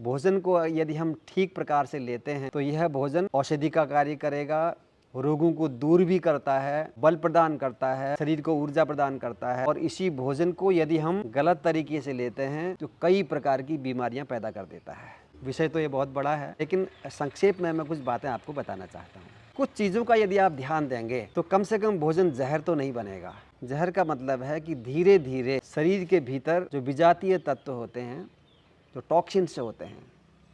भोजन को यदि हम ठीक प्रकार से लेते हैं तो यह भोजन औषधि का कार्य करेगा, रोगों को दूर भी करता है, बल प्रदान करता है, शरीर को ऊर्जा प्रदान करता है। और इसी भोजन को यदि हम गलत तरीके से लेते हैं तो कई प्रकार की बीमारियां पैदा कर देता है। विषय तो ये बहुत बड़ा है, लेकिन संक्षेप में मैं कुछ बातें आपको बताना चाहता हूँ। कुछ चीज़ों का यदि आप ध्यान देंगे तो कम से कम भोजन जहर तो नहीं बनेगा। जहर का मतलब है कि धीरे धीरे शरीर के भीतर जो विजातीय तत्व होते हैं, जो टॉक्सिन्स होते हैं,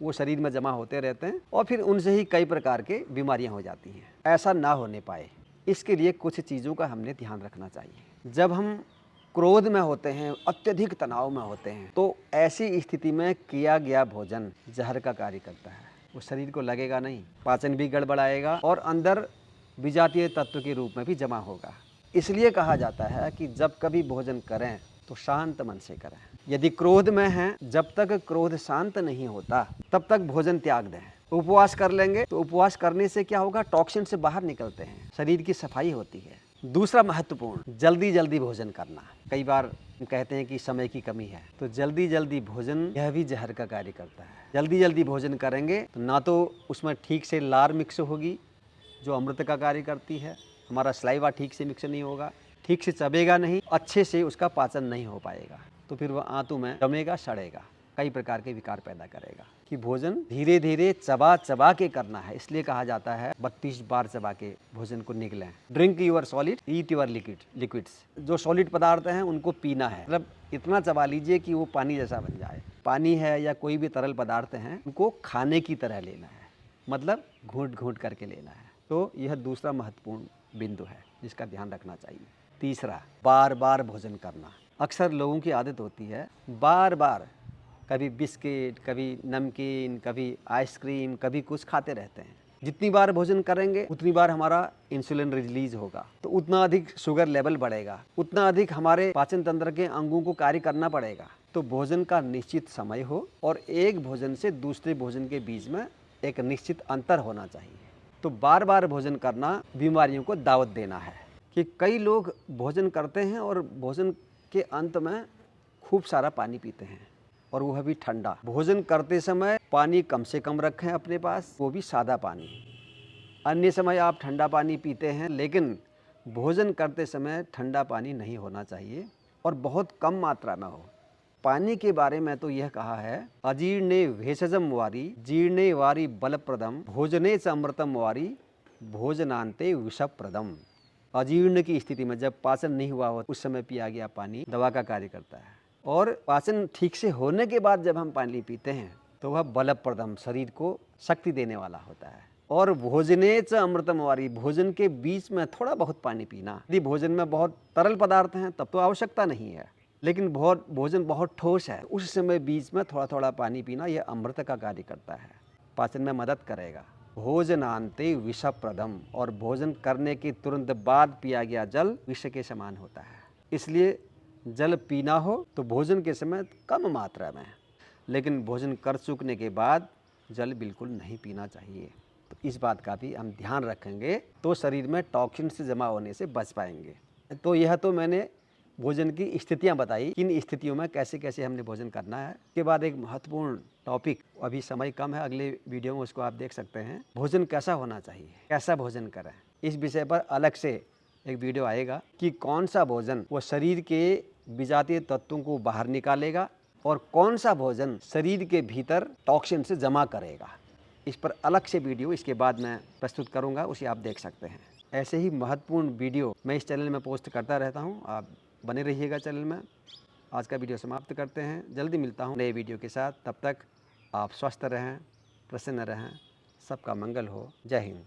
वो शरीर में जमा होते रहते हैं और फिर उनसे ही कई प्रकार के बीमारियां हो जाती हैं। ऐसा ना होने पाए, इसके लिए कुछ चीज़ों का हमने ध्यान रखना चाहिए। जब हम क्रोध में होते हैं, अत्यधिक तनाव में होते हैं, तो ऐसी स्थिति में किया गया भोजन जहर का कार्य करता है। वो शरीर को लगेगा नहीं, पाचन भी गड़बड़ाएगा और अंदर विजातीय तत्व के रूप में भी जमा होगा। इसलिए कहा जाता है कि जब कभी भोजन करें तो शांत मन से करें। यदि क्रोध में हैं, जब तक क्रोध शांत नहीं होता तब तक भोजन त्याग दें। उपवास कर लेंगे तो उपवास करने से क्या होगा, टॉक्सिन से बाहर निकलते हैं, शरीर की सफाई होती है। दूसरा महत्वपूर्ण, जल्दी जल्दी भोजन करना। कई बार कहते हैं कि समय की कमी है, तो जल्दी जल्दी भोजन यह भी जहर का कार्य करता है। जल्दी जल्दी भोजन करेंगे तो ना तो उसमें ठीक से लार मिक्स होगी जो अमृत का कार्य करती है, हमारा सलाइवा ठीक से मिक्स नहीं होगा, ठीक से चबेगा नहीं, अच्छे से उसका पाचन नहीं हो पाएगा, तो फिर वह आंतों में जमेगा, सड़ेगा, कई प्रकार के विकार पैदा करेगा। कि भोजन धीरे धीरे चबा चबा के करना है। इसलिए कहा जाता है 32 बार चबा के भोजन को निगलें। Drink your solid, eat your liquids. जो सॉलिड पदार्थ हैं उनको पीना है, मतलब इतना चबा लीजिए कि वो पानी जैसा बन जाए। पानी है या कोई भी तरल पदार्थ हैं, उनको खाने की तरह लेना है, मतलब घूंट घूंट करके लेना है। तो यह दूसरा महत्वपूर्ण बिंदु है जिसका ध्यान रखना चाहिए। तीसरा, बार बार भोजन करना। अक्सर लोगों की आदत होती है बार बार, कभी बिस्किट, कभी नमकीन, कभी आइसक्रीम, कभी कुछ खाते रहते हैं। जितनी बार भोजन करेंगे उतनी बार हमारा इंसुलिन रिलीज होगा, तो उतना अधिक शुगर लेवल बढ़ेगा, उतना अधिक हमारे पाचन तंत्र के अंगों को कार्य करना पड़ेगा। तो भोजन का निश्चित समय हो और एक भोजन से दूसरे भोजन के बीच में एक निश्चित अंतर होना चाहिए। तो बार बार भोजन करना बीमारियों को दावत देना है। कि कई लोग भोजन करते हैं और भोजन के अंत में खूब सारा पानी पीते हैं, और वह भी ठंडा। भोजन करते समय पानी कम से कम रखें अपने पास, वो भी सादा पानी। अन्य समय आप ठंडा पानी पीते हैं, लेकिन भोजन करते समय ठंडा पानी नहीं होना चाहिए और बहुत कम मात्रा में हो। पानी के बारे में तो यह कहा है, अजीर्णे भेषजम वारी जीर्णे वारी बलप्रदम भोजने च अमृतम वारी भोजनांते विषप्रदम। अजीर्ण की स्थिति में जब पाचन नहीं हुआ हो उस समय पिया गया पानी दवा का कार्य करता है, और पाचन ठीक से होने के बाद जब हम पानी पीते हैं तो वह बलप्रदम, शरीर को शक्ति देने वाला होता है। और भोजने च अमृतम वारी, भोजन के बीच में थोड़ा बहुत पानी पीना। यदि भोजन में बहुत तरल पदार्थ हैं तब तो आवश्यकता नहीं है, लेकिन भोजन बहुत ठोस है, उस समय बीच में थोड़ा थोड़ा पानी पीना यह अमृत का कार्य करता है, पाचन में मदद करेगा। भोजनांते विषप्रदम, और भोजन करने के तुरंत बाद पिया गया जल विष के समान होता है। इसलिए जल पीना हो तो भोजन के समय कम मात्रा में, लेकिन भोजन कर चुकने के बाद जल बिल्कुल नहीं पीना चाहिए। तो इस बात का भी हम ध्यान रखेंगे तो शरीर में टॉक्सिन से जमा होने से बच पाएंगे। तो यह तो मैंने भोजन की स्थितियां बताई, किन स्थितियों में कैसे कैसे हमने भोजन करना है। उसके बाद एक महत्वपूर्ण टॉपिक, अभी समय कम है, अगले वीडियो में उसको आप देख सकते हैं, भोजन कैसा होना चाहिए, कैसा भोजन करें। इस विषय पर अलग से एक वीडियो आएगा कि कौन सा भोजन वो शरीर के विजातीय तत्वों को बाहर निकालेगा और कौन सा भोजन शरीर के भीतर टॉक्सिन से जमा करेगा। इस पर अलग से वीडियो इसके बाद मैं प्रस्तुत करूंगा, उसे आप देख सकते हैं। ऐसे ही महत्वपूर्ण वीडियो मैं इस चैनल में पोस्ट करता रहता हूं, आप बने रहिएगा चैनल में। आज का वीडियो समाप्त करते हैं, जल्दी मिलता हूं नए वीडियो के साथ। तब तक आप स्वस्थ रहें, प्रसन्न रहें, सबका मंगल हो। जय हिंद।